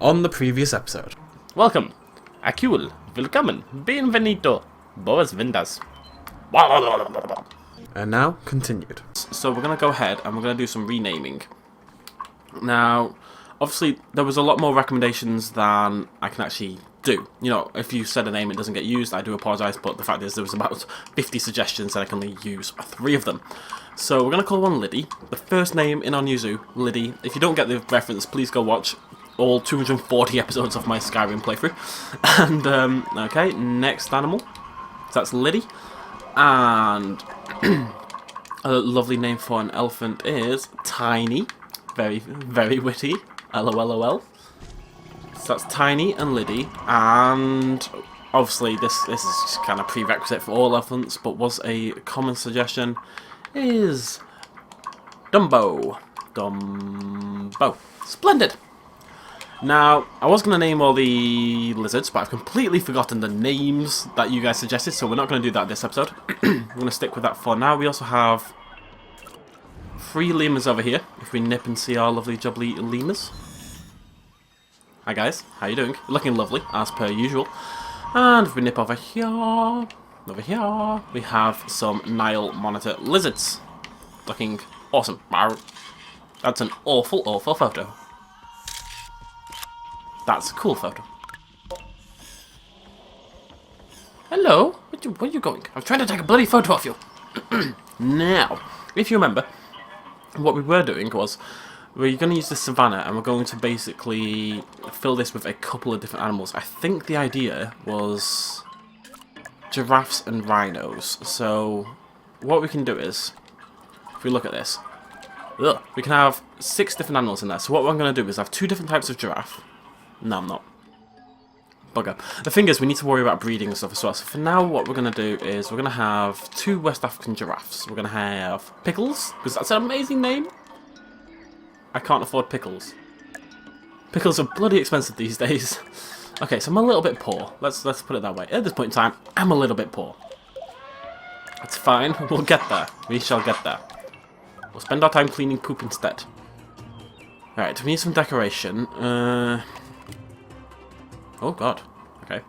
on the previous episode. Welcome, Akul, willkommen, bienvenido, boas vindas. And now, continued. So we're going to go ahead and we're going to do some renaming. Now, obviously, there was a lot more recommendations than I can actually do. You know, if you said a name it doesn't get used, I do apologise, but the fact is there was about 50 suggestions and I can only use 3 of them. So we're going to call one Liddy. The first name in our new zoo, Liddy. If you don't get the reference, please go watch all 240 episodes of my Skyrim playthrough. And, okay, next animal. So that's Liddy. And a lovely name for an elephant is Tiny. Very, very witty. LOLOL. So that's Tiny and Liddy. And obviously this is kind of prerequisite for all elephants, but was a common suggestion is Dumbo. Dumbo. Splendid. Now, I was going to name all the lizards, but I've completely forgotten the names that you guys suggested, so we're not going to do that this episode. We're going to stick with that for now. We also have 3 lemurs over here, if we nip and see our lovely jubbly lemurs. Hi guys, how you doing? You're looking lovely, as per usual. And if we nip over here, we have some Nile monitor lizards. Looking awesome. That's an awful, awful photo. That's a cool photo. Hello? Where are you going? I'm trying to take a bloody photo of you. Now, if you remember, what we were doing was we're going to use the savannah and we're going to basically fill this with a couple of different animals. I think the idea was giraffes and rhinos. So what we can do is, if we look at this, we can have 6 different animals in there. So what I'm going to do is have 2 different types of giraffe. No, I'm not. Bugger. The thing is, we need to worry about breeding and stuff as well. So for now, what we're going to do is we're going to have 2 West African giraffes. We're going to have Pickles, because that's an amazing name. I can't afford Pickles. Pickles are bloody expensive these days. Okay, so I'm a little bit poor. Let's put it that way. At this point in time, I'm a little bit poor. That's fine. We'll get there. We shall get there. We'll spend our time cleaning poop instead. Alright, we need some decoration. Oh god, okay.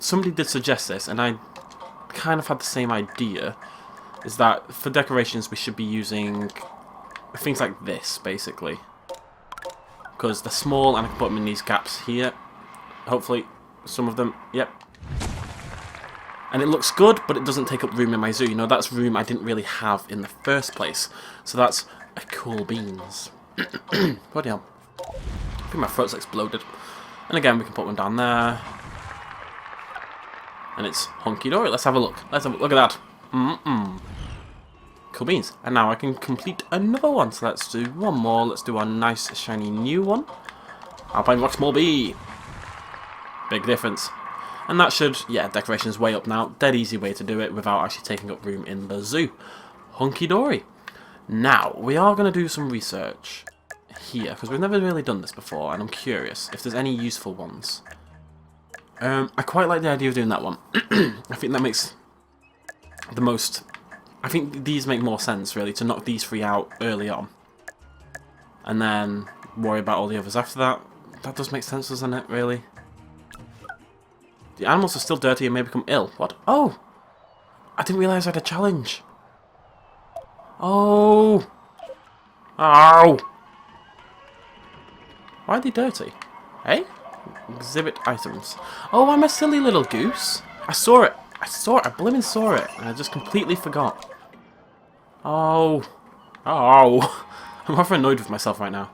Somebody did suggest this, and I kind of had the same idea, is that for decorations we should be using things like this, basically. Because they're small, and I can put them in these gaps here. Hopefully, some of them, yep. And it looks good, but it doesn't take up room in my zoo. You know, that's room I didn't really have in the first place. So that's a cool beans. Bloody hell. I think my throat's exploded. And again, we can put one down there. And it's hunky-dory. Let's have a look. Let's have a look at that. Cool beans. And now I can complete another one. So let's do one more. Let's do a nice, shiny new one. Alpine Rock Small Bee. Big difference. And that should, yeah, decoration's way up now. Dead easy way to do it without actually taking up room in the zoo. Hunky-dory. Now, we are going to do some research here, because we've never really done this before, and I'm curious if there's any useful ones. I quite like the idea of doing that one. I think that makes the most... I think these make more sense, really, to knock these 3 out early on. And then worry about all the others after that. That does make sense, doesn't it, really? The animals are still dirty and may become ill. What? Oh! I didn't realise I had a challenge. Oh! Ow! Why are they dirty? Hey? Exhibit items. Oh, I'm a silly little goose. I saw it. I blimmin' saw it. And I just completely forgot. Oh. Oh. I'm rather annoyed with myself right now.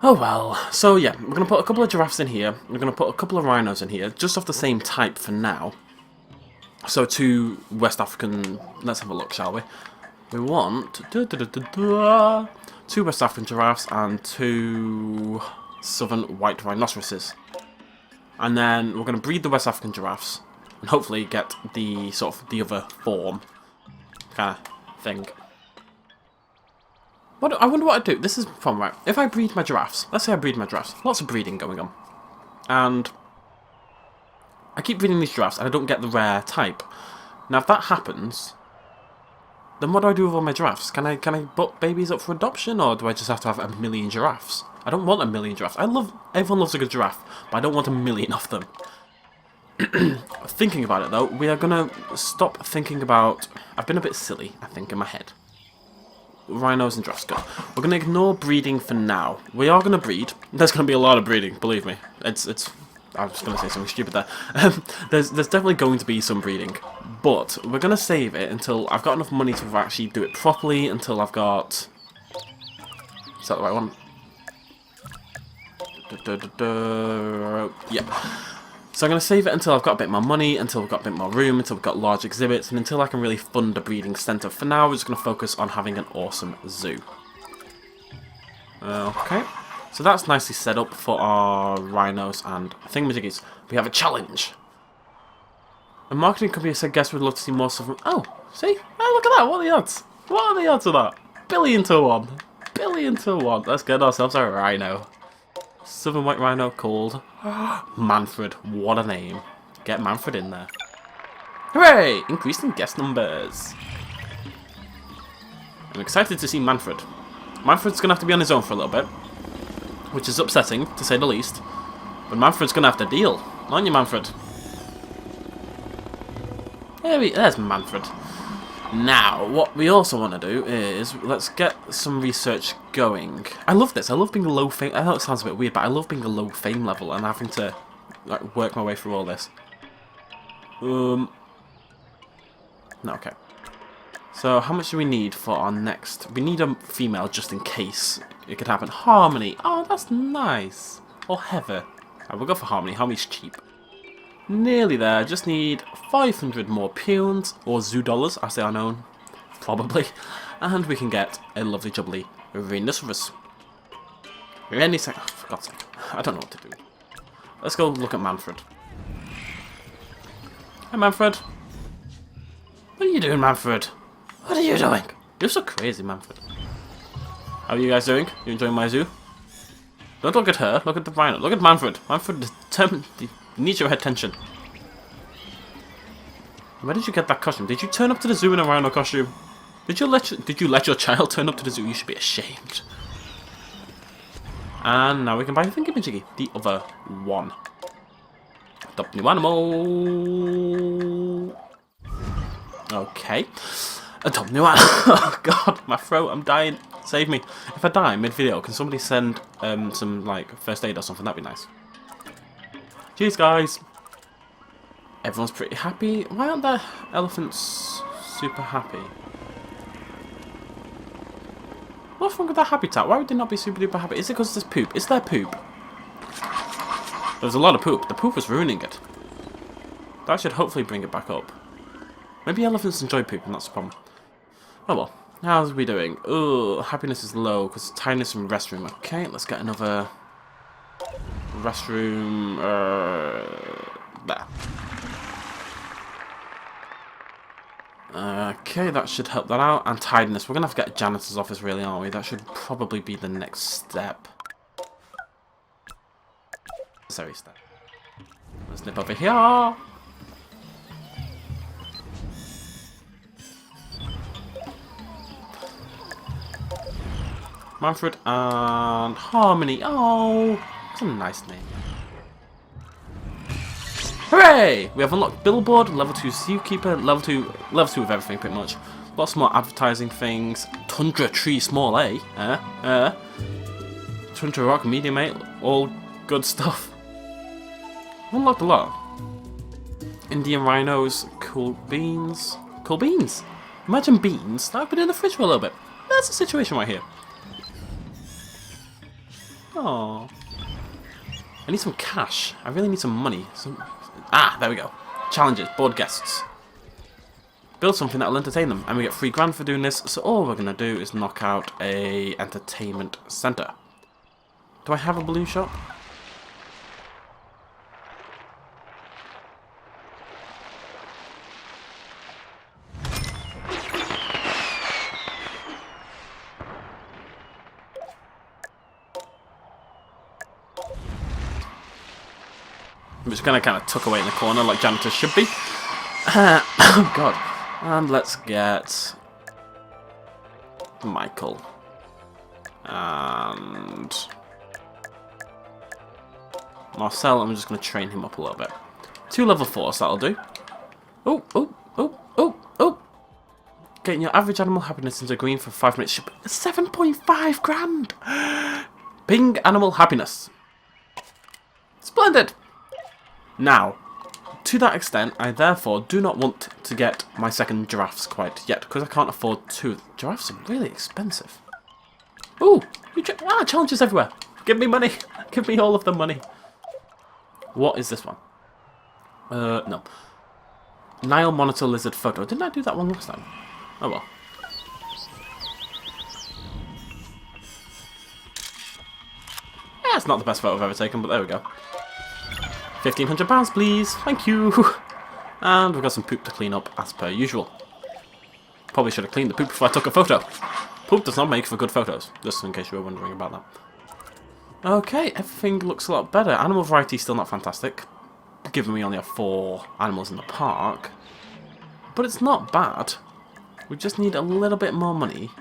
Oh well. So yeah, we're going to put a couple of giraffes in here. We're going to put a couple of rhinos in here. Just of the same type for now. So 2 West African... Let's have a look, shall we? We want... 2 West African giraffes and 2 southern white rhinoceroses. And then we're going to breed the West African giraffes and hopefully get the sort of the other form kind of thing. I wonder what I'd do. This is fun, right? If I breed my giraffes, let's say I breed my giraffes, lots of breeding going on. And I keep breeding these giraffes and I don't get the rare type. Now if that happens, then what do I do with all my giraffes? Can I put babies up for adoption, or do I just have to have a million giraffes? I don't want a million giraffes. Everyone loves a good giraffe, but I don't want a million of them. Thinking about it though, we are gonna stop thinking about... I've been a bit silly, I think, in my head. Rhinos and giraffes, go. We're gonna ignore breeding for now. We are gonna breed. There's gonna be a lot of breeding, believe me. I was gonna say something stupid there. There's definitely going to be some breeding, but we're gonna save it until I've got enough money to actually do it properly. Until I've got... Is that the right one? Yeah. So I'm going to save it until I've got a bit more money, until we've got a bit more room, until we've got large exhibits, and until I can really fund a breeding centre. For now, we're just going to focus on having an awesome zoo. Okay. So that's nicely set up for our rhinos and thingamajiggies. We have a challenge. A marketing company said guests would love to see more stuff from... Oh, see? Oh, look at that. What are the odds? What are the odds of that? 1,000,000,000 to 1. 1,000,000,000 to 1. Let's get ourselves a rhino. Southern white rhino called Manfred. What a name. Get Manfred in there. Hooray! Increase in guest numbers. I'm excited to see Manfred. Manfred's going to have to be on his own for a little bit, which is upsetting, to say the least. But Manfred's going to have to deal. Aren't you, Manfred? There's Manfred. Now, what we also want to do is, let's get some research going. I love this. I love being a low fame... I know it sounds a bit weird, but I love being a low fame level and having to like work my way through all this. No, okay. So, how much do we need for our next... We need a female just in case it could happen. Harmony. Oh, that's nice. Or Heather. Right, we'll go for Harmony. Harmony's cheap. Nearly there. Just need 500 more peons, or zoo dollars, as they are known, probably, and we can get a lovely jubbly rhinoceros. Any second. Oh, for God's sake, I don't know what to do. Let's go look at Manfred. Hi, Manfred. What are you doing, Manfred? What are you doing? You're so crazy, Manfred. How are you guys doing? You enjoying my zoo? Don't look at her. Look at the rhino. Look at Manfred. Manfred is determined. Needs your attention. Where did you get that costume? Did you turn up to the zoo in a rhino costume? Did you let your child turn up to the zoo? You should be ashamed. And now we can buy the thingamajiggy, the other one. Adopt new animal. Okay. Adopt new animal. Oh God, my throat. I'm dying. Save me. If I die mid-video, can somebody send some like first aid or something? That'd be nice. Cheers, guys. Everyone's pretty happy. Why aren't the elephants super happy? What's wrong with their habitat? Why would they not be super duper happy? Is it because there's poop? Is there poop? There's a lot of poop. The poop was ruining it. That should hopefully bring it back up. Maybe elephants enjoy poop and that's the problem. Oh well. How's we doing? Oh, happiness is low because tidiness and restroom. Okay, let's get another restroom. There. Okay, that should help that out. And tidiness. We're going to have to get a janitor's office, really, aren't we? That should probably be the next step. Necessary step. Let's nip over here. Manfred and Harmony. Oh, that's a nice name. Hooray! We have unlocked Billboard, level 2 Zookeeper, level 2 with everything pretty much. Lots more advertising things. Tundra Tree Small A. Tundra Rock Medium A. All good stuff. Unlocked a lot. Indian Rhinos, cool beans. Cool beans! Imagine beans that have been in the fridge for a little bit. That's the situation right here. Oh, I need some cash. I really need some money. There we go. Challenges, bored guests. Build something that will entertain them, and we get $3 for doing this. So all we're gonna do is knock out a entertainment center. Do I have a balloon shop? I'm just going to kind of tuck away in the corner like janitors should be. Oh God. And let's get Michael. And Marcel, I'm just going to train him up a little bit. 2 level 4s, that'll do. Oh, oh, oh, oh, oh. Getting your average animal happiness into green for 5 minutes. 7.5 grand! Ping animal happiness. Splendid! Now, to that extent, I therefore do not want to get my second giraffes quite yet, because I can't afford 2. Giraffes are really expensive. Ooh! Challenges everywhere! Give me money! Give me all of the money! What is this one? No. Nile monitor lizard photo. Didn't I do that one last time? Oh well. Yeah, it's not the best photo I've ever taken, but there we go. £1,500, please. Thank you. And we've got some poop to clean up, as per usual. Probably should have cleaned the poop before I took a photo. Poop does not make for good photos, just in case you were wondering about that. Okay, everything looks a lot better. Animal variety is still not fantastic, given we only have 4 animals in the park. But it's not bad. We just need a little bit more money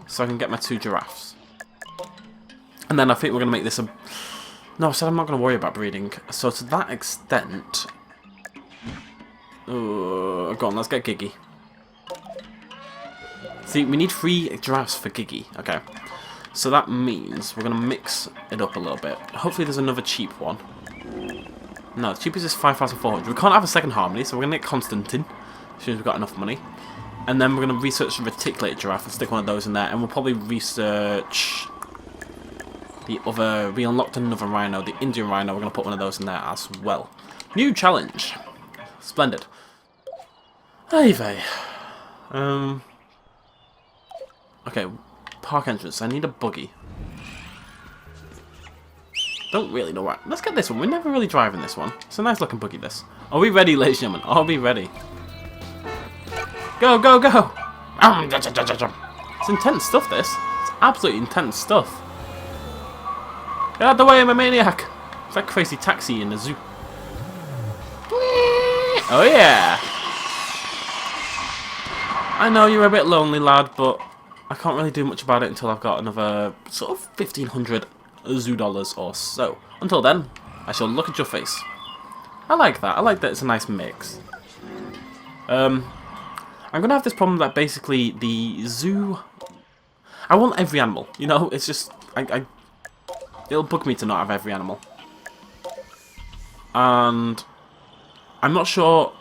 so I can get my 2 giraffes. And then I think we're going to make this a... No, I said I'm not going to worry about breeding. So to that extent... go on, let's get Giggy. See, we need 3 giraffes for Giggy. Okay. So that means we're going to mix it up a little bit. Hopefully there's another cheap one. No, the cheapest is 5,400. We can't have a second harmony, so we're going to get Constantine as soon as we've got enough money. And then we're going to research the reticulated giraffe and stick one of those in there. And we'll probably research the other... We unlocked another rhino, the Indian rhino. We're going to put one of those in there as well. New challenge. Splendid. Hey, vey. Okay, park entrance. I need a buggy. Don't really know why. Let's get this one. We're never really driving this one. It's a nice looking buggy, this. Are we ready, ladies and gentlemen? Are we ready? Go, go, go! It's intense stuff, this. It's absolutely intense stuff. Get out of the way, I'm a maniac! It's like Crazy Taxi in the zoo. Oh yeah! I know you're a bit lonely, lad, but I can't really do much about it until I've got another sort of 1,500 zoo dollars or so. Until then, I shall look at your face. I like that. I like that it's a nice mix. I'm going to have this problem that basically the zoo... I want every animal, you know? It's just... It'll bug me to not have every animal. And I'm not sure...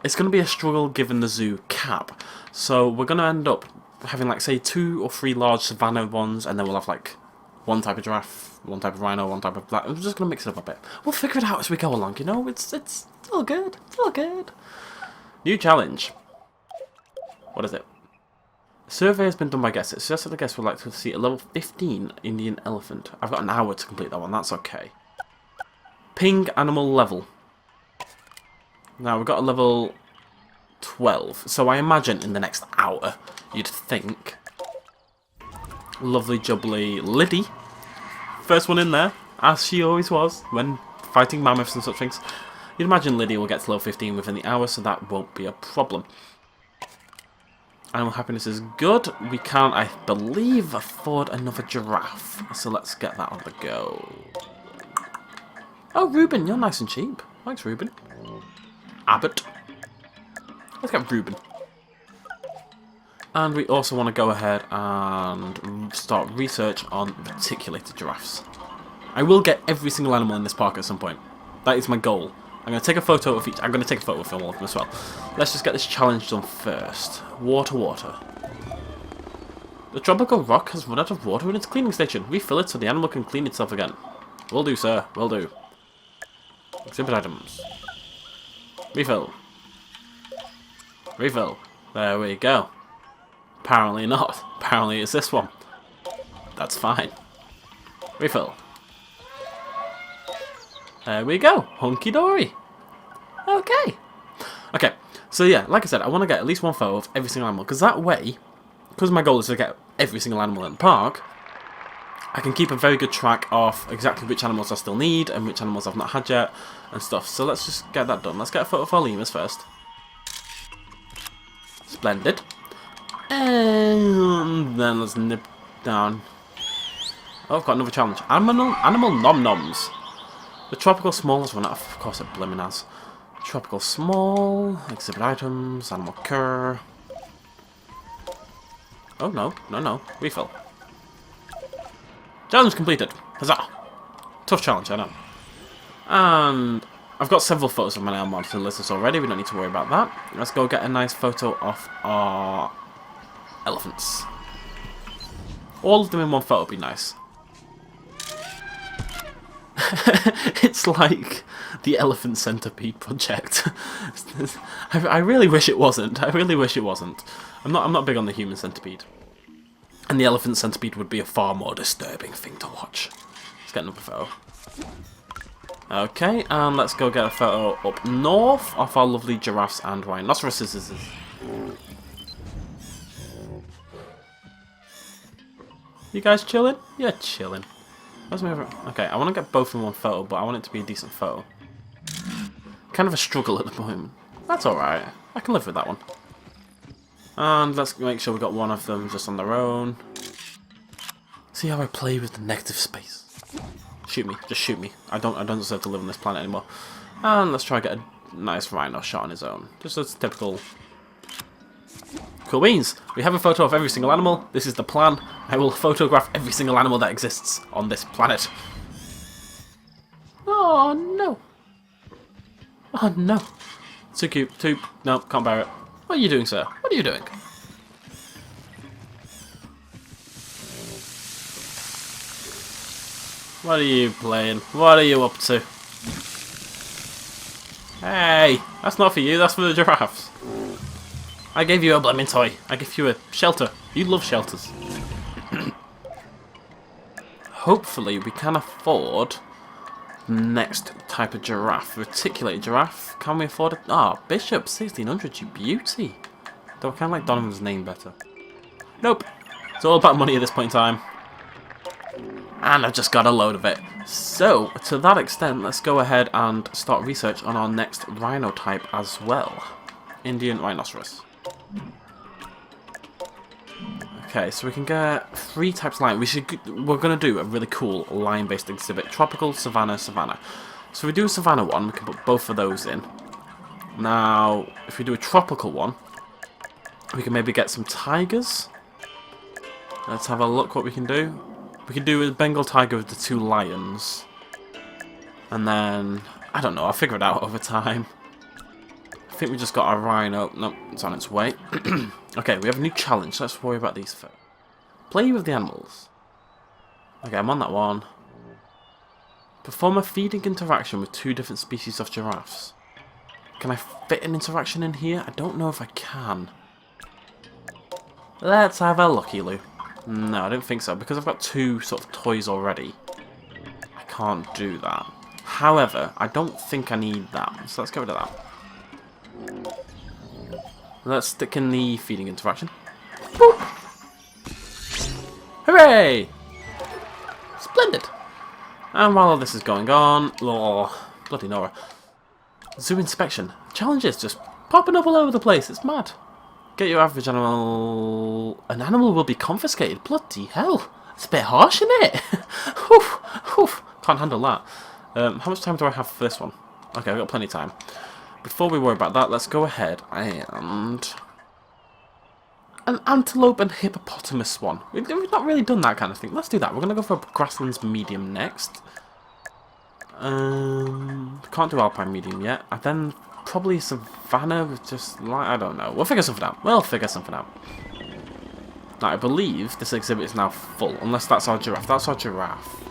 It's going to be a struggle given the zoo cap. So we're going to end up having, like, say, 2 or 3 large savannah ones, and then we'll have, like, 1 type of giraffe, 1 type of rhino, 1 type of black. I'm just going to mix it up a bit. We'll figure it out as we go along, you know? It's all good. It's all good. New challenge. What is it? A survey has been done by guests. It suggests that the guests would like to see a level 15 Indian elephant. I've got an hour to complete that one. That's okay. Ping animal level. Now, we've got a level 12. So I imagine in the next hour, you'd think. Lovely jubbly Liddy. First one in there, as she always was, when fighting mammoths and such things. You'd imagine Liddy will get to level 15 within the hour, so that won't be a problem. Animal happiness is good. We can, I believe, afford another giraffe. So let's get that on the go. Oh, Reuben, you're nice and cheap. Thanks, Reuben. Abbott. Let's get Reuben. And we also want to go ahead and start research on reticulated giraffes. I will get every single animal in this park at some point. That is my goal. I'm going to take a photo of each. I'm going to take a photo of all of them as well. Let's just get this challenge done first. Water, water. The tropical rock has run out of water in its cleaning station. Refill it so the animal can clean itself again. Will do, sir. Will do. Exhibit items. Refill. Refill. There we go. Apparently not. Apparently it's this one. That's fine. Refill. There we go. Hunky dory. Okay. Okay. So yeah, like I said, I want to get at least 1 photo of every single animal, because that way, because my goal is to get every single animal in the park, I can keep a very good track of exactly which animals I still need and which animals I've not had yet and stuff. So let's just get that done. Let's get a photo of our lemurs first. Splendid. And then let's nip down. Oh, I've got another challenge. Animal nom-noms. The tropical smallest one, of course it blimmin' has. Tropical small, exhibit items, animal cur. Oh no, no, refill. Challenge completed. Huzzah! Tough challenge, I know. And I've got several photos of my nail monitor list already, we don't need to worry about that. Let's go get a nice photo of our elephants. All of them in one photo would be nice. It's like the elephant centipede project. I really wish it wasn't. I really wish it wasn't. I'm not big on the human centipede. And the elephant centipede would be a far more disturbing thing to watch. Let's get another photo. Okay, and let's go get a photo up north of our lovely giraffes and rhinoceroses. You guys chilling? Yeah, chilling. Okay, I want to get both in one photo, but I want it to be a decent photo. Kind of a struggle at the moment. That's alright. I can live with that one. And let's make sure we got one of them just on their own. See how I play with the negative space. Shoot me. Just shoot me. I don't deserve to live on this planet anymore. And let's try to get a nice rhino shot on his own. Just as typical. Cool beans. We have a photo of every single animal. This is the plan. I will photograph every single animal that exists on this planet. Oh no. Oh no. Too cute. No, can't bear it. What are you doing, sir? What are you doing? What are you playing? What are you up to? Hey, that's not for you, that's for the giraffes. I gave you a blimmin' toy. I gave you a shelter. You love shelters. Hopefully we can afford the next type of giraffe. Reticulated giraffe. Can we afford it? Ah, oh, Bishop, 1600, you beauty. Though I kind of like Donovan's name better. Nope. It's all about money at this point in time. And I've just got a load of it. So, to that extent, let's go ahead and start research on our next rhino type as well. Indian rhinoceros. Okay, so we can get 3 types of lion. We're going to do a really cool lion-based exhibit. Tropical, Savannah, Savannah. So if we do a Savannah one, we can put both of those in. Now, if we do a tropical one, we can maybe get some tigers. Let's have a look what we can do. We can do a Bengal tiger with the 2 lions. And then, I don't know, I'll figure it out over time. I think we just got our rhino. Nope, it's on its way. Okay, we have a new challenge. Let's worry about these first. Play with the animals. Okay, I'm on that one. Perform a feeding interaction with 2 different species of giraffes. Can I fit an interaction in here? I don't know if I can. Let's have a looky-loo. No, I don't think so, because I've got 2 sort of toys already. I can't do that. However, I don't think I need that, so let's get rid of that. Let's stick in the feeding interaction. Boop. Hooray! Splendid! And while all this is going on, oh, bloody Nora. Zoo inspection. Challenges just popping up all over the place, it's mad. Get your average animal... An animal will be confiscated. Bloody hell. It's a bit harsh, isn't it? Can't handle that. How much time do I have for this one? Okay, I've got plenty of time. Before we worry about that, let's go ahead and... An antelope and hippopotamus one. We've not really done that kind of thing. Let's do that. We're going to go for a grasslands medium next. Can't do alpine medium yet. And then... probably savannah with just like, I don't know. We'll figure something out. Now, I believe this exhibit is now full, unless that's our giraffe. That's our giraffe.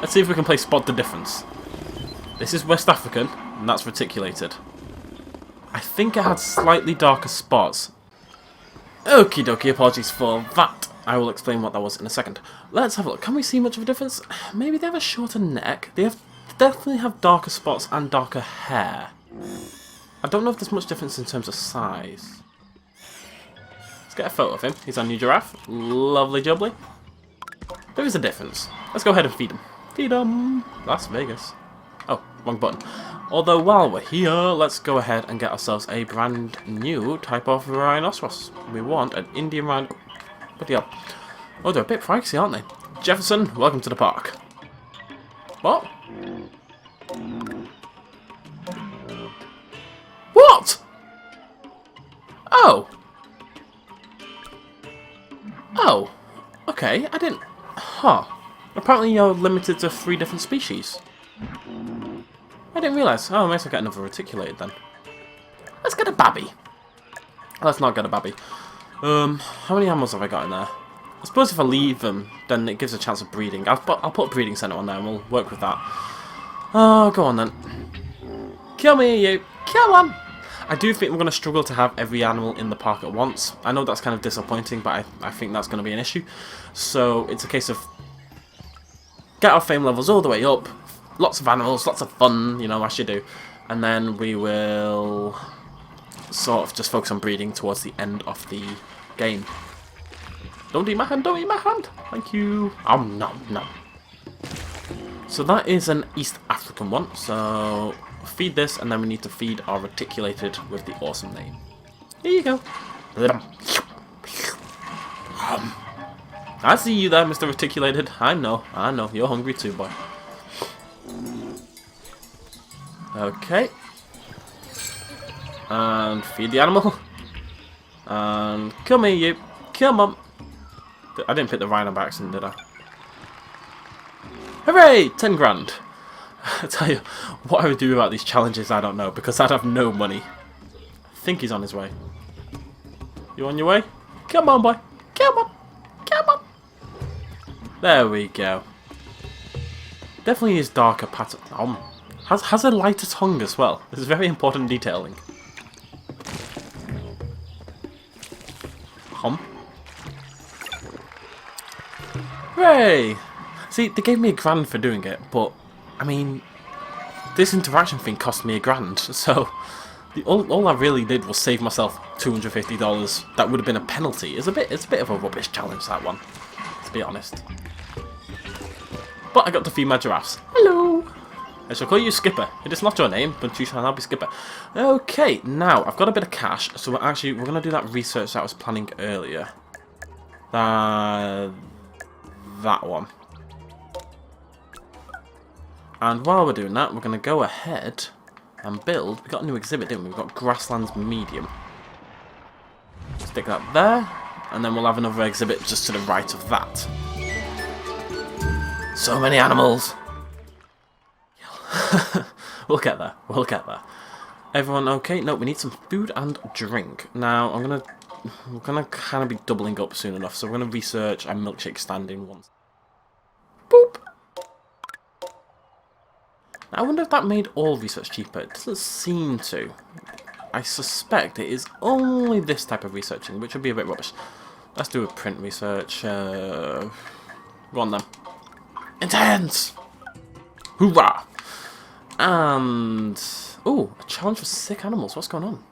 Let's see if we can play Spot the Difference. This is West African, and that's reticulated. I think it had slightly darker spots. Okie dokie, apologies for that. I will explain what that was in a second. Let's have a look. Can we see much of a difference? Maybe they have a shorter neck. They definitely have darker spots and darker hair. I don't know if there's much difference in terms of size. Let's get a photo of him. He's our new giraffe. Lovely jubbly. There is a difference. Let's go ahead and feed him. Feed him! Las Vegas. Oh, wrong button. Although while we're here, let's go ahead and get ourselves a brand new type of rhinoceros. We want an Indian rhino... Bloody hell. Oh, they're a bit pricey, aren't they? Jefferson, welcome to the park. What? What? Oh. Oh. Okay, I didn't... Huh. Apparently you're limited to 3 different species. I didn't realise. Oh, I might as well get another reticulated then. Let's get a babby. Let's not get a babby. How many animals have I got in there? I suppose if I leave them, then it gives a chance of breeding. I'll put a breeding centre on there and we'll work with that. Oh, go on then. Kill me, you. Come on. I do think we're going to struggle to have every animal in the park at once. I know that's kind of disappointing, but I think that's going to be an issue. So it's a case of get our fame levels all the way up. Lots of animals, lots of fun, you know, as you do. And then we will sort of just focus on breeding towards the end of the game. Don't eat my hand, don't eat my hand. Thank you. Nom nom. So that is an East African one. So feed this, and then we need to feed our reticulated with the awesome name. Here you go. I see you there, Mr. Reticulated. I know. You're hungry too, boy. Okay. And feed the animal. And come here, you. Come on. I didn't pick the rhino by accident, did I? Hooray! 10 grand. I tell you, what I would do about these challenges, I don't know, because I'd have no money. I think he's on his way. You on your way? Come on, boy. Come on. Come on. There we go. Definitely is darker pattern. Has a lighter tongue as well. This is very important detailing. Hooray! See, they gave me £1 for doing it, but, I mean, this interaction thing cost me £1, so all I really did was save myself $250. That would have been a penalty. It's a bit of a rubbish challenge, that one, to be honest. But I got to feed my giraffes. Hello! I shall call you Skipper. It is not your name, but you shall now be Skipper. Okay, now, I've got a bit of cash, so we're going to do that research that I was planning earlier. That one. And while we're doing that, we're going to go ahead and build. We got a new exhibit, didn't we? We've got Grasslands Medium. Stick that there, and then we'll have another exhibit just to the right of that. So many animals! We'll get there. We'll get there. Everyone okay? No, we need some food and drink. Now, we're gonna kind of be doubling up soon enough, so we're gonna research a milkshake stand in once. Boop! Now, I wonder if that made all research cheaper. It doesn't seem to. I suspect it is only this type of researching, which would be a bit rubbish. Let's do a print research. Go on then. Intense! Hoorah! And... ooh, a challenge for sick animals. What's going on?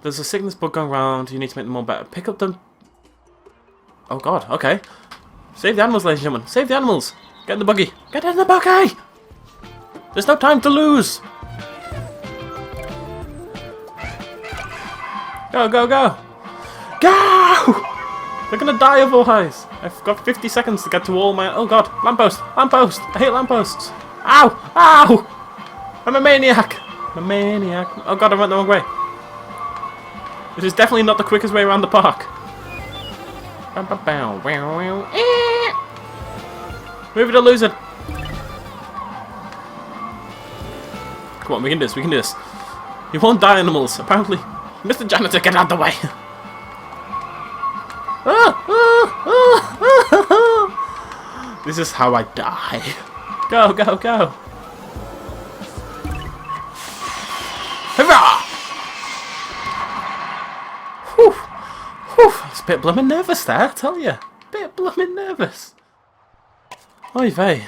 There's a sickness bug going around. You need to make them more better. Pick up them... oh god, okay. Save the animals, ladies and gentlemen. Save the animals! Get in the buggy! Get in the buggy! There's no time to lose! Go, go, go! Go! They're gonna die otherwise! I've got 50 seconds to get to all my... oh god, lamppost! Lamppost! I hate lampposts! Ow! Ow! I'm a maniac! I'm a maniac. Oh god, I went the wrong way. This is definitely not the quickest way around the park. Move it or lose it. Come on, we can do this, we can do this. You won't die, animals, apparently. Mr. Janitor, get out of the way! This is how I die. Go, go, go! Hurrah! Whew! Whew! I was a bit blooming nervous there, I tell you. Bit blooming nervous. Oy vey.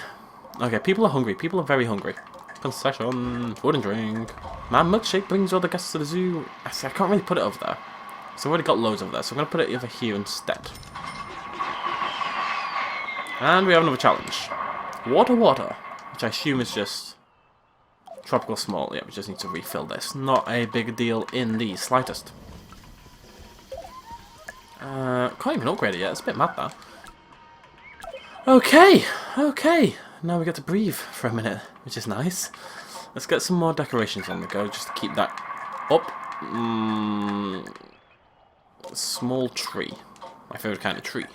Okay, people are hungry. People are very hungry. Concession, food and drink. My milkshake brings all the guests to the zoo. I can't really put it over there. So I've already got loads over there, so I'm going to put it over here instead. And we have another challenge. Water, water. Which I assume is just tropical small. Yeah, we just need to refill this. Not a big deal in the slightest. Can't even upgrade it yet. It's a bit mad, that. Okay, okay. Now we get to breathe for a minute, which is nice. Let's get some more decorations on the go, just to keep that up. Small tree. My favourite kind of tree.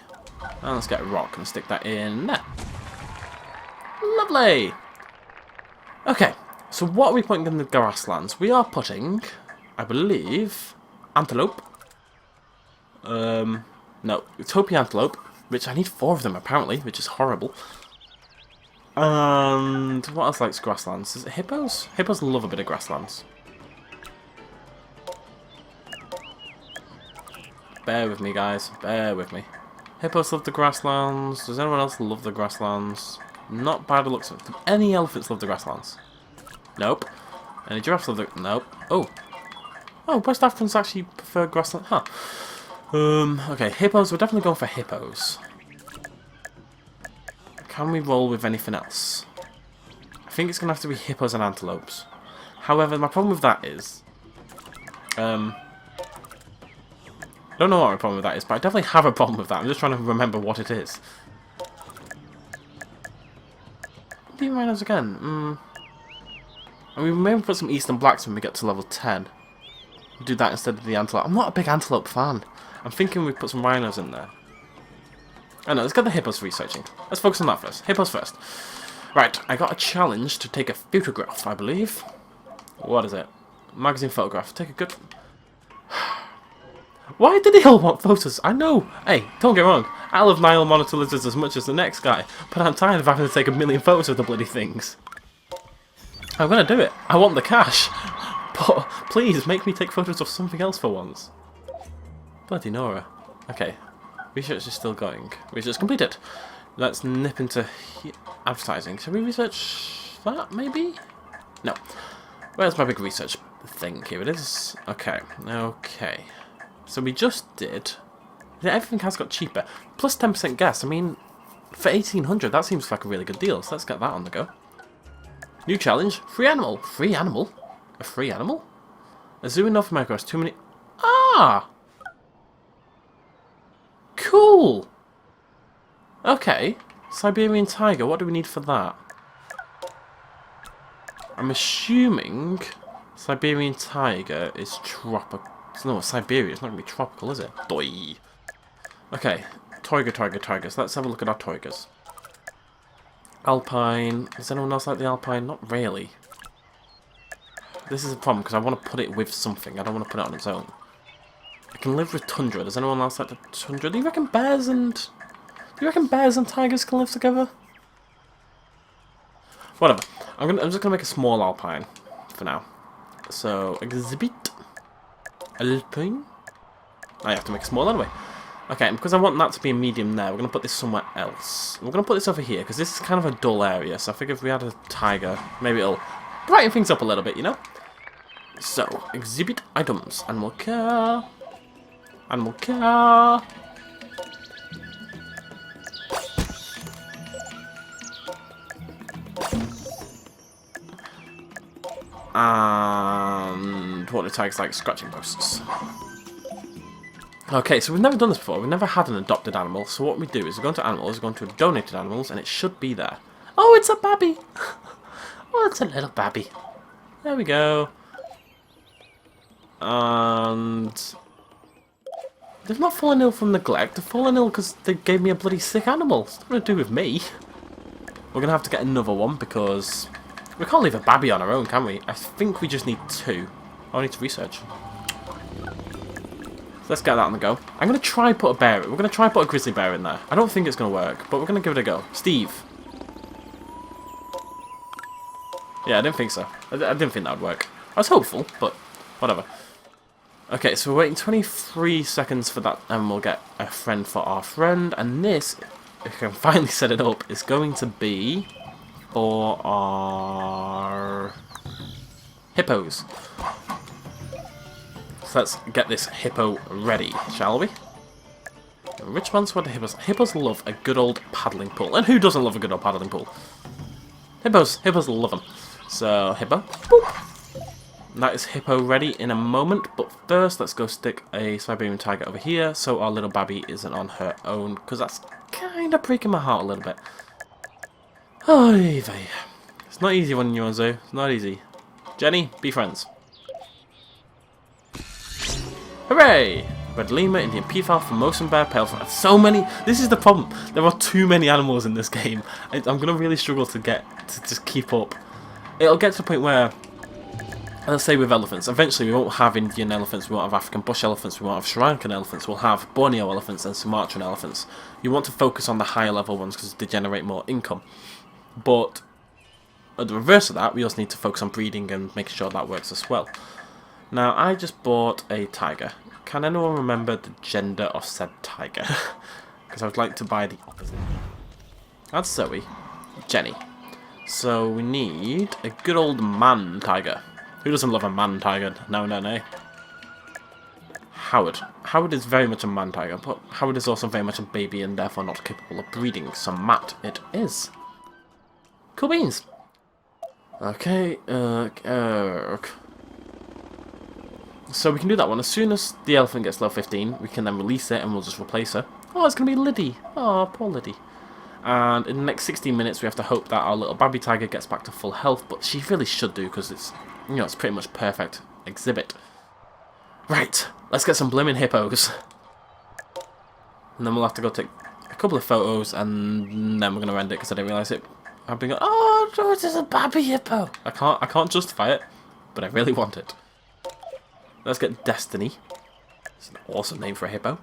And let's get a rock and stick that in there. Lovely! Okay, so what are we putting in the grasslands? We are putting, I believe, antelope. No, Utopia antelope, which I need 4 of them apparently, which is horrible. And what else likes grasslands? Is it hippos? Hippos love a bit of grasslands. Bear with me, guys. Bear with me. Hippos love the grasslands. Does anyone else love the grasslands? Not by the looks of it. Do any elephants love the grasslands? Nope. Any giraffes love the... Nope. Oh. Oh, West Africans actually prefer grassland. Huh. Okay, hippos. We're definitely going for hippos. Can we roll with anything else? I think it's going to have to be hippos and antelopes. However, my problem with that is... I don't know what my problem with that is, but I definitely have a problem with that. I'm just trying to remember what it is. Do rhinos again? I mean, maybe put some eastern blacks when we get to level 10. Do that instead of the antelope. I'm not a big antelope fan. I'm thinking we put some rhinos in there. Oh no, let's get the hippos researching. Let's focus on that first. Hippos first. Right, I got a challenge to take a photograph, I believe. What is it? Magazine photograph. Take a good... Why did they all want photos? I know. Hey, don't get me wrong. I love Nile monitor lizards as much as the next guy, but I'm tired of having to take a million photos of the bloody things. I'm gonna do it. I want the cash. But please, make me take photos of something else for once. Bloody Nora. Okay. Research is still going. Research completed. Let's nip into advertising. Shall we research that, maybe? No. Where's my big research thing? Here it is. Okay. Okay. So we just did... Yeah, everything has got cheaper. Plus 10% gas. I mean, for 1800, that seems like a really good deal. So let's get that on the go. New challenge. Free animal. Free animal? A free animal? A zoo in North America has too many... Ah! Cool! Okay. Siberian tiger. What do we need for that? I'm assuming Siberian tiger is tropical. No, Siberia. It's not going to be tropical, is it? Doi. Okay. Tiger. So let's have a look at our tigers. Alpine. Does anyone else like the Alpine? Not really. This is a problem because I want to put it with something. I don't want to put it on its own. I can live with Tundra. Does anyone else like the Tundra? Do you reckon bears and tigers can live together? Whatever. I'm just gonna make a small Alpine for now. So exhibit Alpine. I have to make a small anyway. Okay, and because I want that to be a medium there, we're going to put this somewhere else. We're going to put this over here, because this is kind of a dull area, so I figure if we had a tiger, maybe it'll brighten things up a little bit, you know? So, exhibit items. Animal care. Animal care. And what do tigers like? Scratching posts. Okay, so we've never done this before. We've never had an adopted animal. So what we do is we go into animals, we go into donated animals, and it should be there. Oh, it's a babby! Oh, it's a little babby. There we go. And they've not fallen ill from neglect. They've fallen ill because they gave me a bloody sick animal. It's nothing to do with me. We're going to have to get another one because we can't leave a babby on our own, can we? I think we just need 2. I need to research. So let's get that on the go. I'm going to try put a bear. We're going to try put a grizzly bear in there. I don't think it's going to work, but we're going to give it a go. Steve. Yeah, I didn't think so. I didn't think that would work. I was hopeful, but whatever. Okay, so we're waiting 23 seconds for that, and we'll get a friend for our friend. And this, if I can finally set it up, is going to be for our hippos. So let's get this hippo ready, shall we? Which ones were the hippos? Hippos love a good old paddling pool. And who doesn't love a good old paddling pool? Hippos love them. So, hippo. Boop. That is hippo ready in a moment, but first let's go stick a Siberian tiger over here so our little babby isn't on her own, because that's kind of breaking my heart a little bit. Oy vey. It's not easy when you're on zoo. It's not easy. Jenny, be friends. Hooray! Red lemur, Indian peafowl, Formosan bear, pale frog. So many. This is the problem. There are too many animals in this game. I'm going to really struggle to just keep up. It'll get to the point where, let's say with elephants, eventually we won't have Indian elephants, we won't have African bush elephants, we won't have Sri Lankan elephants, we'll have Borneo elephants and Sumatran elephants. You want to focus on the higher level ones because they generate more income. But at the reverse of that, we also need to focus on breeding and making sure that works as well. Now, I just bought a tiger. Can anyone remember the gender of said tiger? Because I would like to buy the opposite. That's Zoe. Jenny. So we need a good old man tiger. Who doesn't love a man tiger? No, no, no. Howard. Howard is very much a man tiger, but Howard is also very much a baby and therefore not capable of breeding. So Matt it is. Cool beans. Okay, so we can do that one. As soon as the elephant gets level 15, we can then release it and we'll just replace her. Oh, it's going to be Liddy. Oh, poor Liddy. And in the next 16 minutes, we have to hope that our little baby tiger gets back to full health, but she really should do because it's, you know, it's pretty much perfect exhibit. Right, let's get some blimmin' hippos. And then we'll have to go take a couple of photos and then we're going to end it because I didn't realise it. I've been going, oh, George is a baby hippo. I can't justify it, but I really want it. Let's get Destiny. It's an awesome name for a hippo.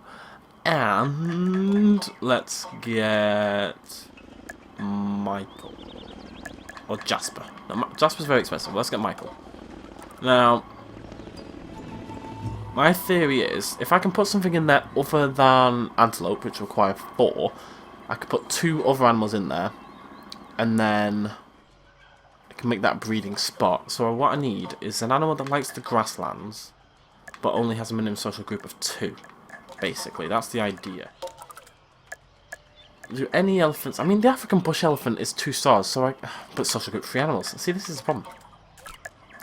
And let's get Michael. Or Jasper. No, Jasper's very expensive. Let's get Michael. Now, my theory is, if I can put something in there other than antelope, which require 4, I could put 2 other animals in there, and then I can make that breeding spot. So what I need is an animal that likes the grasslands, but only has a minimum social group of 2. Basically, that's the idea. Do any elephants... I mean, the African bush elephant is 2 stars, so I... But social group 3 animals. See, this is the problem.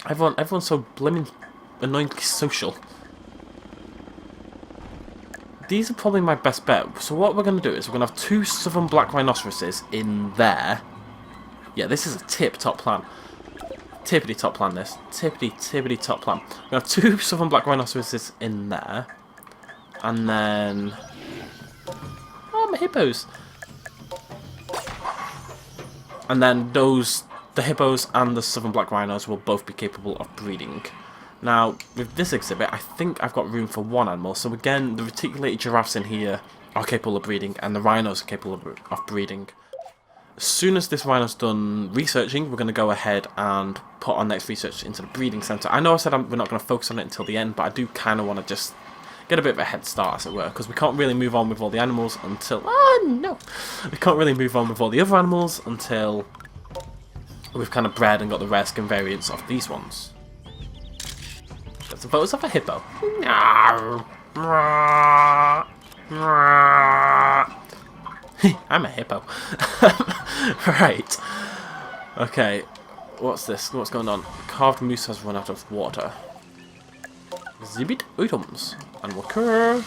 Everyone's so blimmin' annoyingly social. These are probably my best bet. So what we're going to do is we're going to have 2 southern black rhinoceroses in there. Yeah, this is a tip-top plan. Tippity-top plan, this. Tippity-top plan. We have 2 southern black rhinoceroses in there. And then... Oh, my hippos! And then the hippos and the southern black rhinos will both be capable of breeding. Now, with this exhibit, I think I've got room for 1 animal. So again, the reticulated giraffes in here are capable of breeding, and the rhinos are capable of breeding. As soon as this rhino's done researching, we're going to go ahead and put our next research into the breeding centre. I know I said we're not going to focus on it until the end, but I do kind of want to just get a bit of a head start, as it were, because we can't really move on with all the animals until... Oh, no! We can't really move on with all the other animals until we've kind of bred and got the rare skin variants of these ones. There's some photos of a hippo. I'm a hippo. Right. Okay. What's this? What's going on? Carved moose has run out of water. Exhibit items. Animal cur.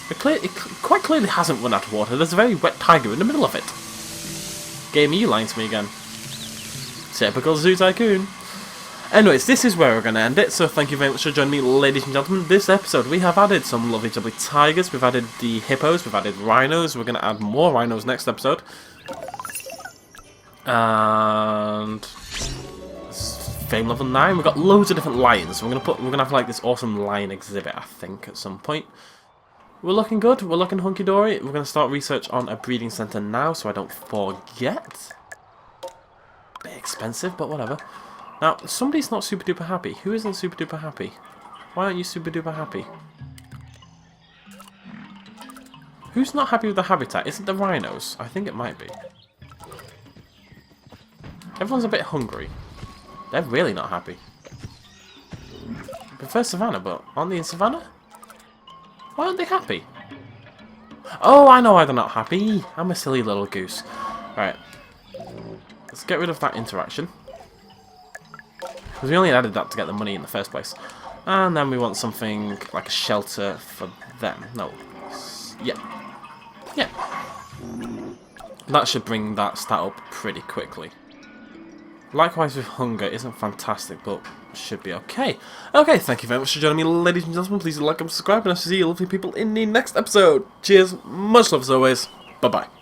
It quite clearly hasn't run out of water. There's a very wet tiger in the middle of it. Game, you lying to me again. Typical Zoo Tycoon. Anyways, this is where we're going to end it, so thank you very much for joining me, ladies and gentlemen. This episode, we have added some lovely jubbly tigers, we've added the hippos, we've added rhinos, we're going to add more rhinos next episode. And... Fame level 9, we've got loads of different lions. We're going to have like this awesome lion exhibit, I think, at some point. We're looking good, we're looking hunky-dory. We're going to start research on a breeding centre now, so I don't forget. Bit expensive, but whatever. Now, somebody's not super duper happy. Who isn't super duper happy? Why aren't you super duper happy? Who's not happy with the habitat? Is it the rhinos? I think it might be. Everyone's a bit hungry. They're really not happy. I prefer savannah, but aren't they in savannah? Why aren't they happy? Oh, I know why they're not happy. I'm a silly little goose. Alright. Let's get rid of that interaction. Because we only added that to get the money in the first place. And then we want something like a shelter for them. No. Yeah. Yeah. That should bring that stat up pretty quickly. Likewise with hunger, isn't fantastic, but should be okay. Okay, thank you very much for joining me, ladies and gentlemen. Please like and subscribe, and I'll see you lovely people in the next episode. Cheers, much love as always. Bye-bye.